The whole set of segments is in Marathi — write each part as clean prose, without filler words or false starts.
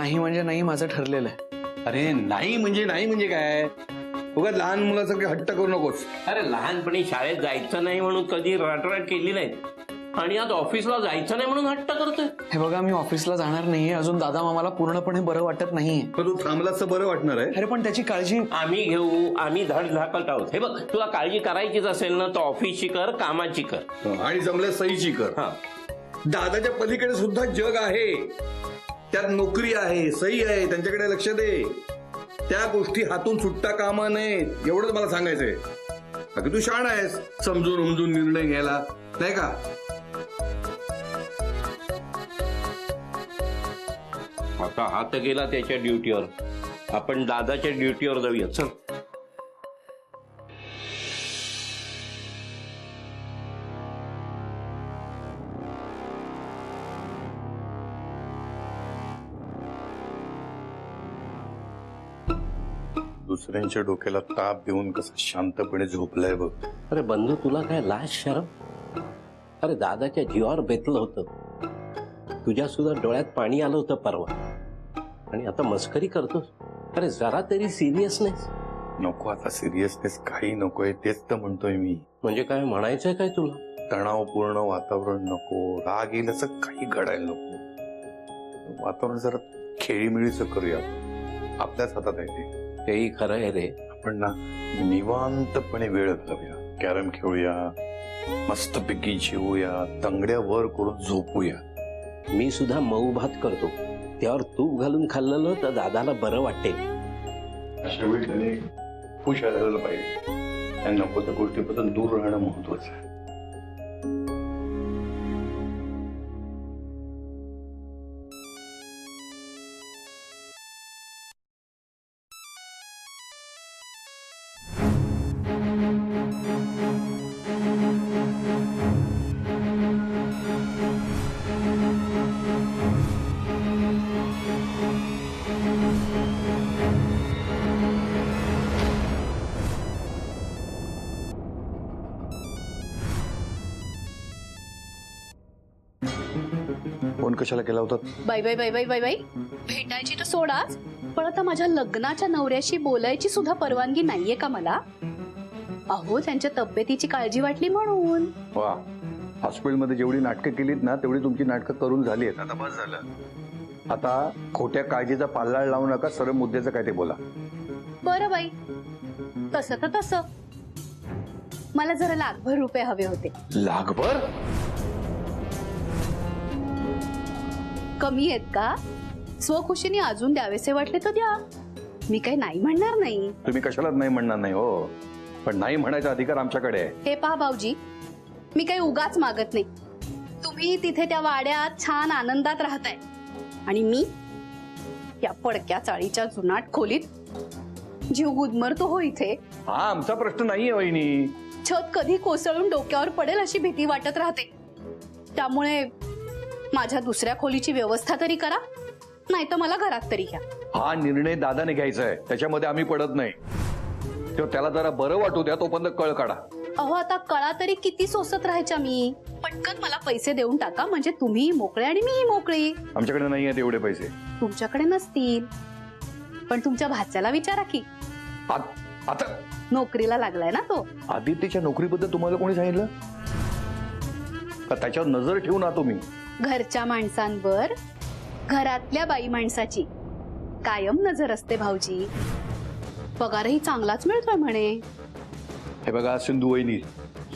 नाही म्हणजे नाही, माझं ठरलेलं आहे. अरे नाही म्हणजे काय? उगाच लहान मुलासारखे हट्ट करू नकोस. अरे लहानपणी शाळेत जायचं नाही म्हणून कधी रटरट केली नाही, आणि आज ऑफिसला जायचं नाही म्हणून हट्ट करतोय. हे बघा, मी ऑफिसला जाणार नाहीये अजून. दादा मामाला पूर्णपणे बरं वाटत नाहीये. पण तू थांबलास तर बरं वाटणार आहे. अरे पण त्याची काळजी आम्ही घेऊ, आम्ही धड धाकट आहोत. हे बघ, तुला काळजी करायचीच असेल ना तर ऑफिसची कर, कामाची कर, आणि जमल्या सहीची कर. हा. दादाच्या पलीकडे सुद्धा जग आहे, त्यात नोकरी आहे, सही आहे, त्यांच्याकडे लक्ष दे. त्या गोष्टी हातून सुटता कामा नये, एवढंच मला सांगायचंय. बाकी तू शाण आहेस, समजून उमजून निर्णय घ्यायला, नाही का? आता हात गेला त्याच्या ड्युटीवर, आपण दादाच्या ड्युटीवर जाऊया. चल. दुसऱ्यांच्या डोक्याला ताप देऊन कसं शांतपणे झोपलाय बघ. अरे बंधू, तुला काय लाज शरम? अरे दादाच्या जीवावर बेतलं होतं, तुझ्या सुद्धा डोळ्यात पाणी आलं होतं परवा, आणि आता मस्करी करतोस? अरे जरा तरी सिरियसनेस नको. आता सिरियसनेस काही नकोय, तेच तर म्हणतोय मी. म्हणजे काय म्हणायचंय काय तुला? तणावपूर्ण वातावरण नको, राग येईल असं काही घडायला नको. वातावरण जरा खेळीमिळीचं करूया, आपल्याच हातात आहे ते. तेही खरं आहे रे. आपण ना निवांतपणे वेळ घालूया, कॅरम खेळूया, मस्तपैकी जेवूया, तंगड्या वर करून झोपूया. मी सुद्धा मऊ भात करतो, त्यावर तूप घालून खाल्लं तर दादाला बरं वाटेल. अशा वेळी त्याने खुश राहिलं पाहिजे, आणि नको त्या गोष्टीपासून दूर राहणं महत्वाचं आहे. फोन कशाला केला होता? बाई बाई बाई बाई बाई बाई, भेटायची तर सोडाच, पण आता माझ्या लग्नाच्या नवऱ्याशी बोलायची सुद्धा परवानगी नाहीये का मला? अहो, त्यांच्या तब्येतीची काळजी वाटली म्हणून. वा, हॉस्पिटलमध्ये जेवढी नाटकं केलीत ना तेवढी तुमची नाटकं करून झाली आहेत. आता बस झालं. आता खोट्या काळजीचा पाल्लाळ लावू नका, सरळ मुद्द्याचं काय ते बोला. बरं बाई, तसं तर तसं मला जरा लाखभर रुपये हवे होते. लाखभर? कमी आहेत का? स्वखुशीने अजून द्यावेसे वाटले तर द्या, मी काही नाही म्हणणार नाही. तुम्ही कशालाच नाही म्हणणार नाही हो, पण नाही म्हणायचा अधिकार आमच्याकडे आहे. हे पहा भाऊजी, मी काही उगाच मागत नाही. तुम्ही तिथे त्या वाड्यात छान आनंदात राहताय, आणि मी या पडक्या चाळीच्या जुनाट खोलीत जीव गुदमरतो हो इथे. हा आमचा प्रश्न नाहीये वहिनी. छत कधी कोसळून डोक्यावर पडेल अशी भीती वाटत राहते. त्यामुळे माझ्या दुसऱ्या खोलीची व्यवस्था तरी करा, नाही तर मला घरात तरी घ्या. हा निर्णय दादाने घ्यायचा आहे, त्याच्यामध्ये आम्ही पडत नाही. तेव्हा त्याला जरा बरं वाटू द्या, तोपर्यंत कळ काढा. अहो, आता कळा तरी किती सोसत राहायच्या मी? पटकन मला पैसे देऊन टाका, म्हणजे तुम्ही मोकळे आणि मीही मोकळी. आमच्याकडे नाही आहेत एवढे पैसे. तुमच्याकडे नसतील, पण तुमच्या भाच्याला विचारा की. आता नोकरीला लागलाय ना तो. आदित्यच्या नोकरीबद्दल तुम्हाला कोणी सांगितलं का? त्याच्यावर नजर ठेवू ना तुम्ही. घरच्या माणसांवर घरातल्या बाई माणसाची कायम नजर असते भाऊजी. पगारही चांगलाच मिळतोय म्हणे. हे बघा सिंधू वहिनी,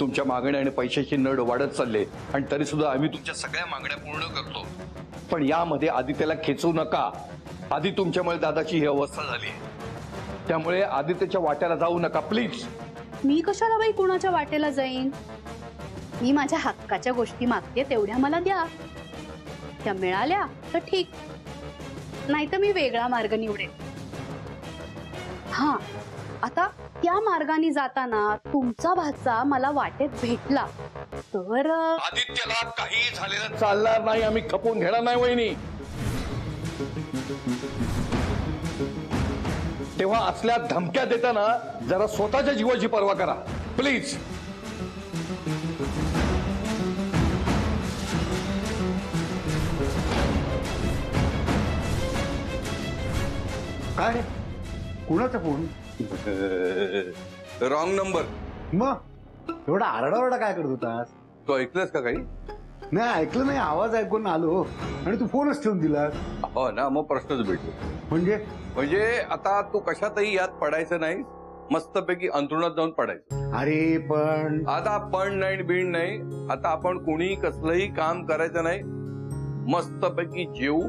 तुमच्या मागण्या आणि पैशाची नड वाढत चालले, आणि तरी सुद्धा आम्ही तुमच्या सगळ्या मागण्या पूर्ण करतो. पण यामध्ये आदित्यला खेचू नका. आधी तुमच्यामुळे दादाची ही अवस्था झाली, त्यामुळे आदित्यच्या वाट्याला जाऊ नका प्लीज. मी कशाला बाई कुणाच्या वाटेला जाईन? मी माझ्या हक्काच्या गोष्टी मागते, तेवढ्या मला द्या. त्या मिळाल्या तर ठीक, नाही तर मी वेगळा मार्ग निवडेन. हा, आता त्या मार्गाने जाताना तुमचा भाचा मला वाटेत भेटला तर आदित्यला काही झालेलं चालणार नाही, आम्ही खपून घेणार नाही वहिनी. तेव्हा असल्या धमक्या देताना जरा स्वतःच्या जीवाची पर्वा करा प्लीज. काय कुणाचा फोन? Wrong number. मग एवढा आरडाओरडा काय करत होतास? तो ऐकलंस का काही? नाही ऐकलं नाही, आवाज ऐकून आलो आणि तू फोनच ठेवून दिलास. हो ना, मग प्रश्नच भेटतो. म्हणजे आता तू कशातही यात पडायचं नाही, मस्तपैकी अंथरुणात जाऊन पडायचं. अरे पण आता पण नाही बीण नाही, आता आपण कोणी कसलंही काम करायचं नाही, मस्तपैकी जेवू,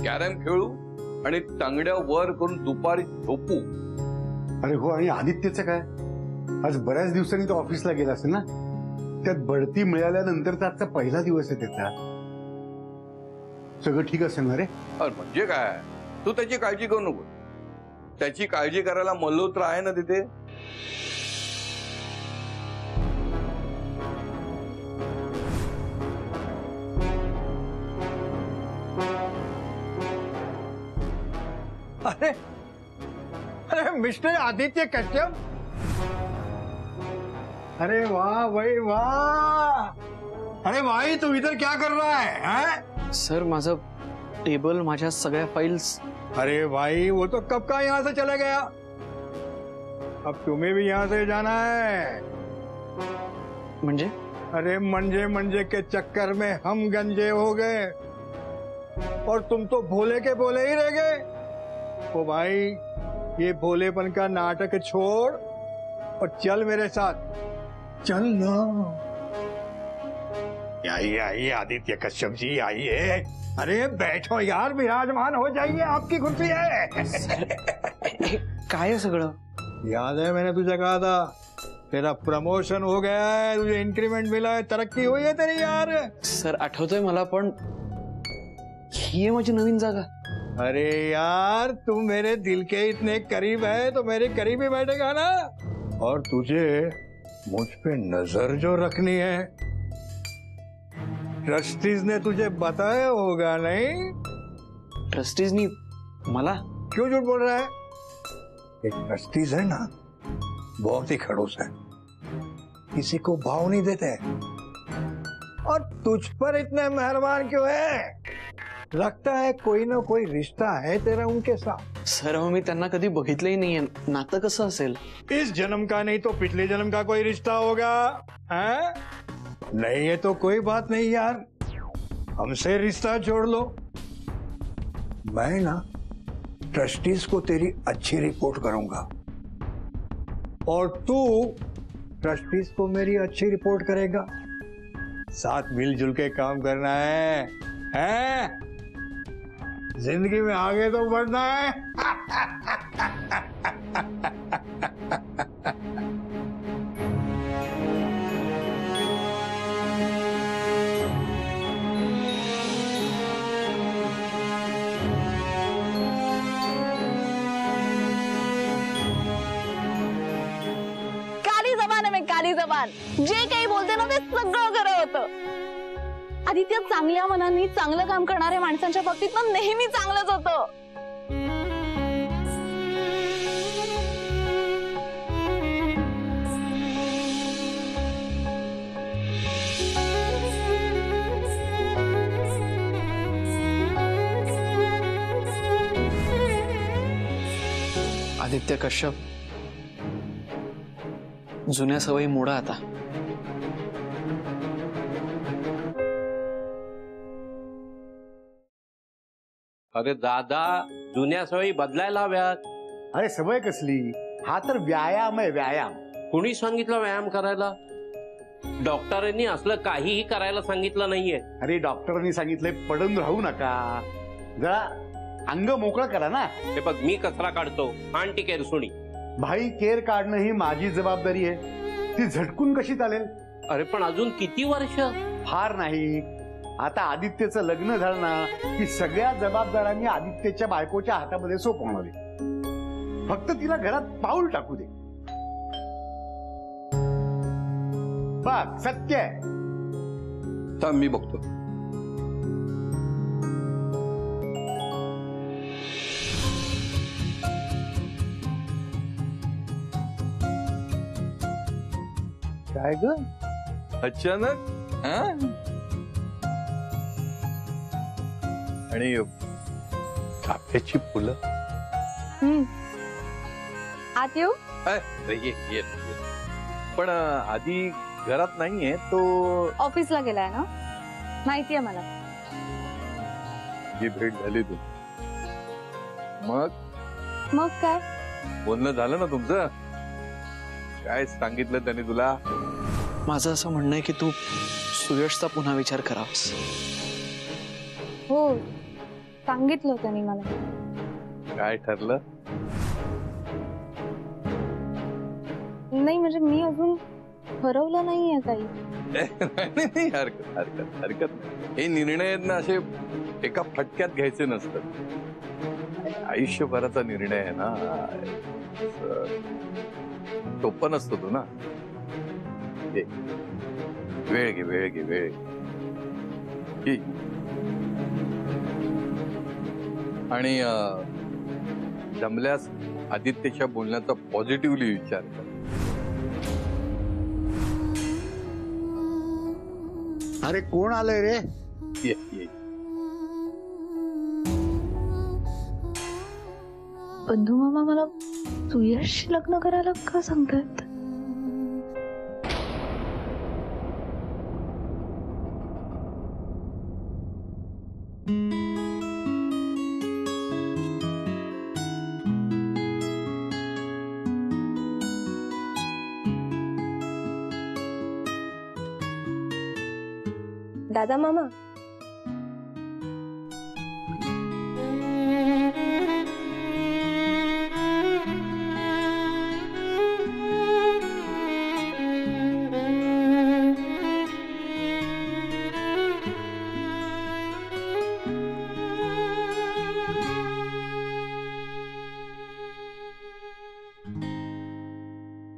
कॅरम खेळू आणि तांगड्या वर करून दुपारी झोपू. अरे हो, आणि आदित्यचं काय? आज बऱ्याच दिवसांनी तो ऑफिसला गेला असेल ना, त्यात बढती मिळाल्यानंतरचा आजचा पहिला दिवस आहे त्याचा. सगळं ठीक असेल ना रे? अरे म्हणजे काय, तू त्याची काळजी करू नको. त्याची काळजी करायला मल्होत्र आहे ना तिथे. अरे अरे मिस्टर आदित्य कश्यप, अरे वाह भाई वाह. अरे भाई तू इधर क्या कर रहा है? सर माझं टेबल, माझ्या सगळ्या फाइल्स. अरे भाई वो तो कब का यहाँ से चला गया, अब तुम्हें भी यहाँ से जाना है. म्हणजे अरे मंजे के चक्कर में हम गंजे हो गए और तुम तो भोले के भोले ही रह गए. ओ भाई ये भोलेपन का नाटक छोड़ और चल मेरे साथ, चल ना. आइए आइए आदित्य कश्यप जी आइए. अरे बैठो यार, विराजमान हो जाइए, आपकी कुर्सी है. काय आहे सगळं? याद है मैंने तुझे कहा था तेरा प्रमोशन हो गया है, तुझे इंक्रीमेंट मिला है, तरक्की हुई है तेरी यार. सर आठवतोय मला, पण ही आहे माझी नवीन जागा. अरे यार तू मेरे दिल के इतने करीब है तो मेरे करीब ही बैठेगा ना. और तुझे मुझ पे नजर जो रखनी है, ट्रस्टीज ने तुझे बताया होगा नहीं? ट्रस्टीजनी मला? क्यों झूठ बोल रहा है? ये ट्रस्टीज है ना, बहुत ही खड़ूस है, किसी को भाव नहीं देते. और तुझ पर इतने मेहरबान क्यों है? लगता है कोई ना कोई रिश्ता है तेरा उनके साथ. सर अहो, मी त्यांना कधी बघितलंही नाहीये, नातं कसं असेल? इस जन्म का नहीं तो पिछले जन्म का कोई रिश्ता होगा है? नहीं है तो कोई बात नहीं यार, हमसे रिश्ता जोड़ लो. मैं ना ट्रस्टीज को तेरी अच्छी रिपोर्ट करूंगा और तू ट्रस्टीज को मेरी अच्छी रिपोर्ट करेगा. साथ मिलजुल के काम करना है? जिंदगी में आगे तो बढ़ना है. काली जबान आहे मी, काली जबान. जे काही बोलते ना ते सगळं खरं होतं. आदित्य चांगल्या मनाने चांगलं काम करणाऱ्या माणसांच्या बाबतीत ना नेहमी चांगलंच होतं. आदित्य कश्यप, जुन्या सवयी मोडा आता. अरे दादा, जुन्या सवयी बदलायला हव्यात. अरे सवय कसली, हा तर व्यायाम आहे, व्यायाम. कुणी सांगितलं व्यायाम करायला? डॉक्टरांनी असलं काहीही करायला सांगितलं नाहीये. अरे डॉक्टरांनी सांगितलंय पडून राहू नका, जरा अंग मोकळं करा ना. हे बघ, मी कचरा काढतो, आणटी केर सुणी. भाई केअर काढणं ही माझी जबाबदारी आहे, ती झटकून कशी चालेल? अरे पण अजून किती वर्ष? फार नाही. आता आदित्यचं लग्न झालं ना की सगळ्या जबाबदाऱ्यांनी आदित्यच्या बायकोच्या हातामध्ये सोपवणार आहे. फक्त तिला घरात पाऊल टाकू दे. बघ सत्य आहे. थांब मी बघतो. काय ग? अचानक आणि चाफ्याची फुलं. आत येऊ? ये ये ये. पण आधी घरात नाहीये तो. ऑफिसला गेलाय ना, माहितीये मला. जी भेट झाली तू मग काय? बोलणं झालं ना तुमचं? काय सांगितलं त्याने तुला? माझं असं म्हणणं आहे की तू सुयशचा पुन्हा विचार करावास. हो, सांगितलं त्यांनी मला. काय ठरलं? नाही म्हणजे मी अजून ठरवलं नाहीये काही. नाही, हरकत हरकत हरकत नाही. हे निर्णय आहेत ना असे एका फटक्यात घ्यायचे नसतात. आयुष्यभराचा निर्णय आहे ना, सोपं नसतो तो ना. वेळ घे वेळ घे वेळ घे. आणि जमल्यास आदित्यच्या बोलण्याचा पॉझिटिव्हली विचार कर. अरे कोण आलंय रे? ये ये. बंधू मामा मला सुयशशी लग्न करायला का सांगतायत? दादा मामा,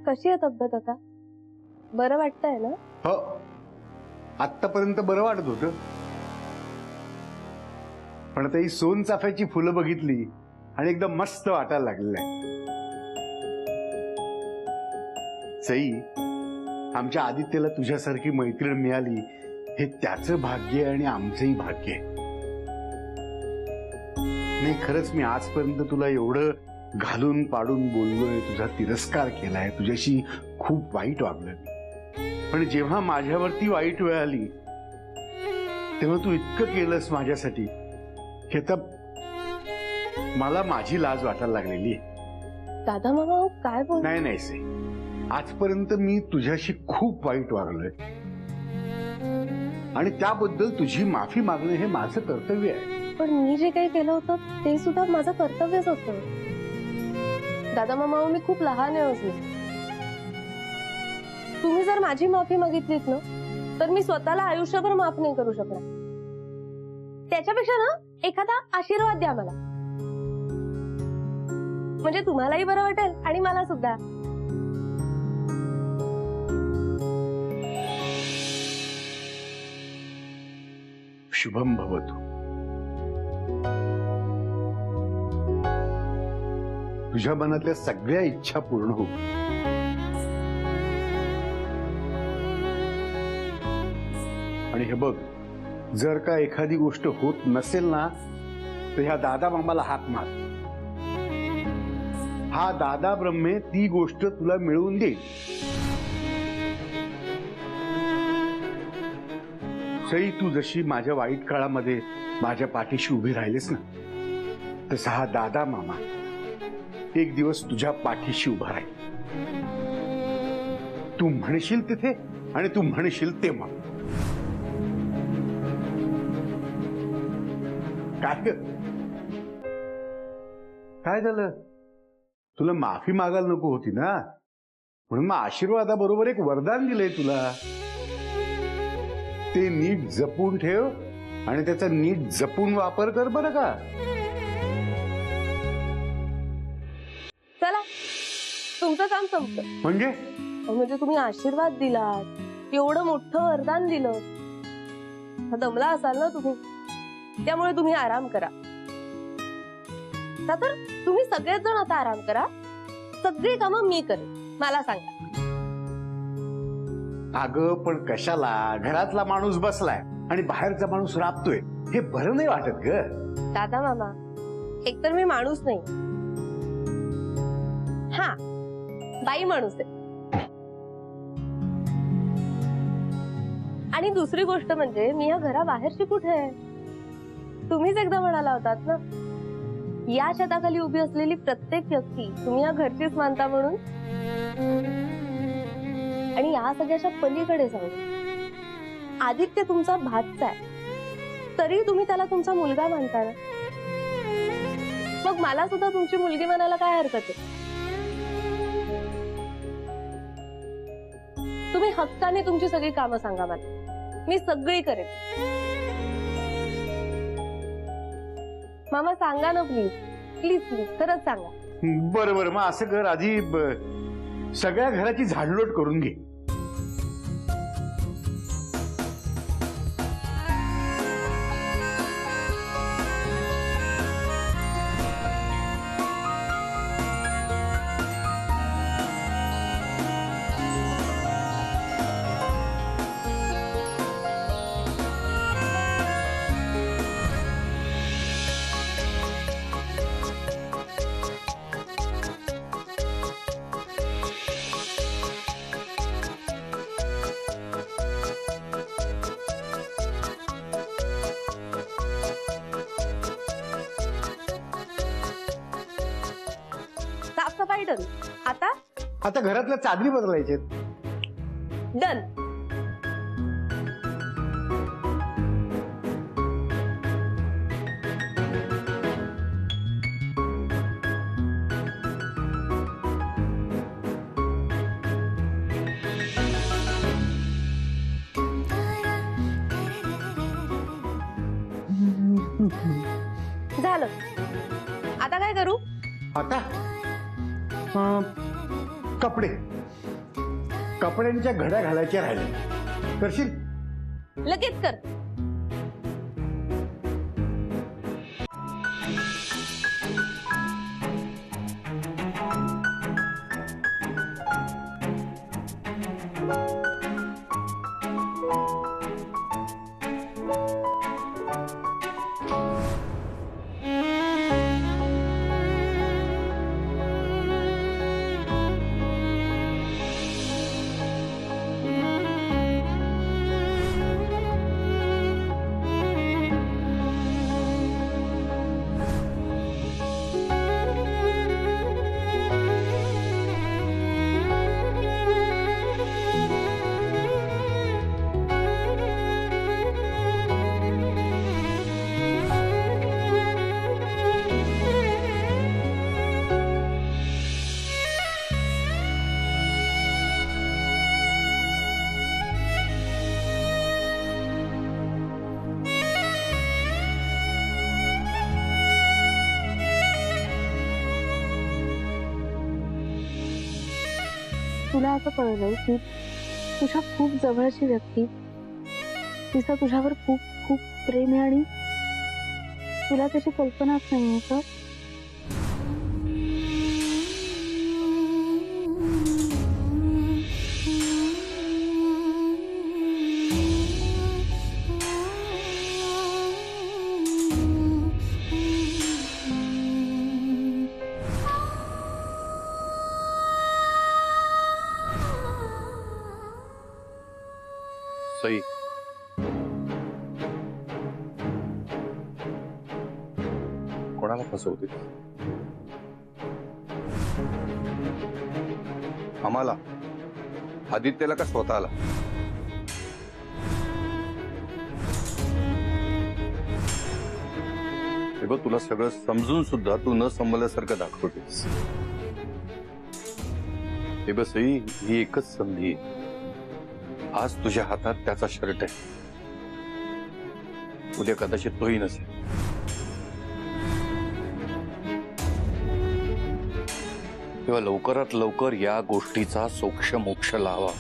कशी आहे तब्येत आता? बरं वाटतंय ना? हो, आतापर्यंत बरं वाटत होतं, पण आता ही सोनचाफ्याची फुलं बघितली आणि एकदम मस्त वाटायला लागलेलं आहे. सई, आमच्या आदित्यला तुझ्यासारखी मैत्रीण मिळाली हे त्याचं भाग्य आहे आणि आमचंही भाग्य आहे. नाही, खरंच मी आजपर्यंत तुला एवढं घालून पाडून बोललोय, तुझा तिरस्कार केलाय, तुझ्याशी खूप वाईट वागलोय. पण जेव्हा माझ्यावरती वाईट वेळ आली तेव्हा तू इतकं केलंस माझ्यासाठी की आता मला माझी लाज वाटायला लागलेली. दादा मामा काय बोल? नाही नाही से, आजपर्यंत मी तुझ्याशी खूप वाईट वागलोय आणि त्याबद्दल तुझी माफी मागणं हे माझं कर्तव्य आहे. पण मी जे काही केलं होतं ते सुद्धा माझं कर्तव्यच होतं. दादा मामा, मी खूप लहान आहे अजून. तुम्ही जर माझी माफी मागितलीत ना तर मी स्वतःला आयुष्यभर माफ नाही करू शकणार. त्याच्यापेक्षा ना एखादा आशीर्वाद द्या मला, म्हणजे तुम्हालाही बरं वाटेल आणि मला सुद्धा. शुभम भवतु. तुझ्या मनातल्या सगळ्या इच्छा पूर्ण हो. आणि हे बघ, जर का एखादी गोष्ट होत नसेल ना तर ह्या दादा मामाला हाक मार. हा दादा ब्रह्मे ती गोष्ट तुला मिळवून देईल. सई, तू जशी माझ्या वाईट काळामध्ये माझ्या पाठीशी उभी राहिलीस ना, तसा हा दादा मामा एक दिवस तुझ्या पाठीशी उभा राहील. तू म्हणशील तिथे आणि तू म्हणशील तेव्हा. काय झालं? तुला माफी मागायला नको होती ना, म्हणून मग आशीर्वादाबरोबर एक वरदान दिलंय तुला. ते नीट जपून ठेव आणि त्याचा नीट जपून वापर कर, बरं का? चला, तुमचं काम संपलं. म्हणजे तुम्ही आशीर्वाद दिलात, एवढं मोठं वरदान दिलं, दमला असाल ना तुम्ही, त्यामुळे तुम्ही आराम करा. तर तुम्ही सगळेच जण आता आराम करा. सगळी कामं मी करेन, मला सांगा. अगं पण कशाला? घरातला माणूस बसलाय आणि बाहेरचा माणूस राबतोय, हे बरं नाही वाटत ग? दादा मामा, एकतर मी माणूस नाही हा, बाई माणूस आहे. आणि दुसरी गोष्ट म्हणजे मी या घराबाहेरची कुठे आहे? तुम्हीच एकदा म्हणाला होतात ना, या छताखाली उभी असलेली प्रत्येक व्यक्ती तुम्ही या घरचीच मानता म्हणून. आणि या सगळ्याच्या पलीकडे सांगू, आदित्य तुमचा भाचा आहे, तरी तुम्ही त्याला तुमचा मुलगा मानता ना. मग मला सुद्धा तुमची मुलगी म्हणायला काय हरकत आहे? तुम्ही हक्काने तुमची सगळी कामं सांगा मला, मी सगळी करेन. मामा सांगा ना प्लीज, प्लीज प्लीज, खरंच सांगा. बरं बरं, मग असं कर, आधी सगळ्या घराची झाडलोट करून घे. साफसफाई डन. आता आता घरातल्या चादरी बदलायचे. डन. झालं. आता काय करू? आता कपडे, कपड्यांच्या घड्या घालायच्या राहिल्या. करशील? लगेच कर. तुला असं कळलं की तुझ्या खूप जवळची व्यक्ती, तिचं तुझ्यावर खूप खूप प्रेम आहे आणि तुला त्याची कल्पनाच नाहीये का? सई, कोणाला फसवते? आम्हाला, आदित्यला का स्वतःला? हे बघ, तुला सगळं समजून सुद्धा तू न संभल्यासारखं दाखवतेस. हे बघ सई, ही एकच संधी आहे. आज तुझ्या हातात त्याचा शर्ट आहे, उद्या कदाचित तोही नसेल. तेव्हा लवकरात लवकर या गोष्टीचा सोक्ष मोक्ष लावा.